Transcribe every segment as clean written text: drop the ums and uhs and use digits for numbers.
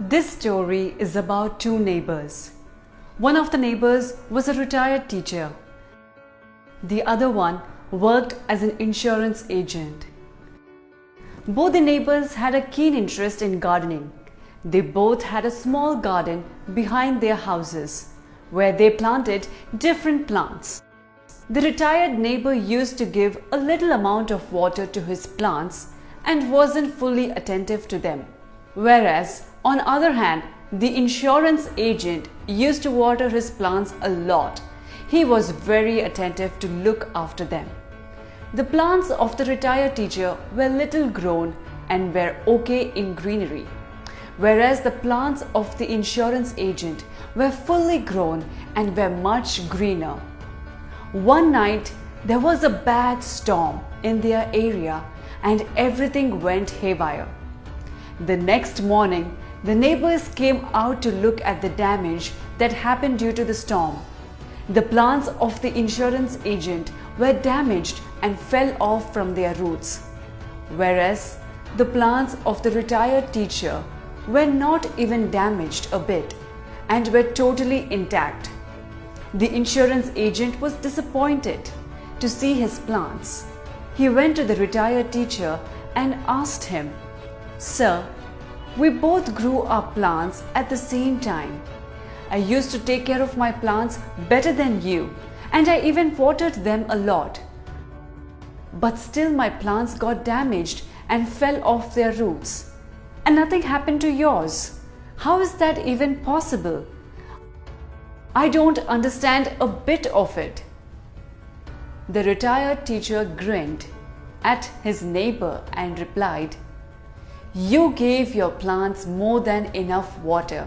This story is about two neighbors. One of the neighbors was a retired teacher. The other one worked as an insurance agent. Both the neighbors had a keen interest in gardening. They both had a small garden behind their houses where they planted different plants. The retired neighbor used to give a little amount of water to his plants and wasn't fully attentive to them. Whereas, on the other hand, the insurance agent used to water his plants a lot. He was very attentive to look after them. The plants of the retired teacher were little grown and were okay in greenery, whereas the plants of the insurance agent were fully grown and were much greener. One night, there was a bad storm in their area and everything went haywire. The next morning, the neighbors came out to look at the damage that happened due to the storm. The plants of the insurance agent were damaged and fell off from their roots, whereas the plants of the retired teacher were not even damaged a bit and were totally intact. The insurance agent was disappointed to see his plants. He went to the retired teacher and asked him, "Sir, we both grew our plants at the same time. I used to take care of my plants better than you, and I even watered them a lot. But still my plants got damaged and fell off their roots. And nothing happened to yours. How is that even possible? I don't understand a bit of it." The retired teacher grinned at his neighbor and replied, "You gave your plants more than enough water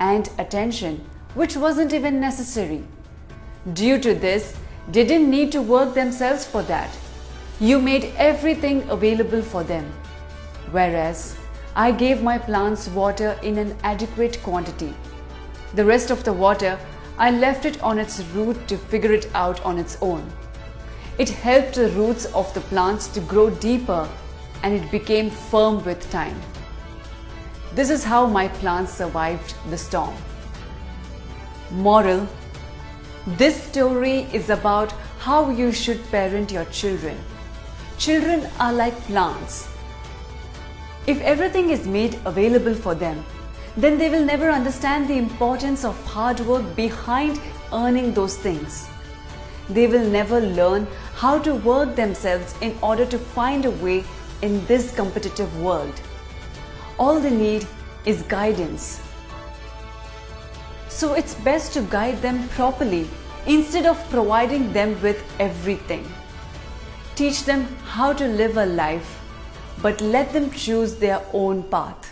and attention, which wasn't even necessary. Due to this, they didn't need to work themselves for that. You made everything available for them, whereas I gave my plants water in an adequate quantity. The rest of the water, I left it on its root to figure it out on its own. It helped the roots of the plants to grow deeper and it became firm with time. This is how my plants survived the storm." Moral: this story is about how you should parent your children. Children are like plants. If everything is made available for them, then they will never understand the importance of hard work behind earning those things. They will never learn how to work themselves in order to find a way in this competitive world. All they need is guidance. So it's best to guide them properly instead of providing them with everything. Teach them how to live a life, but let them choose their own path.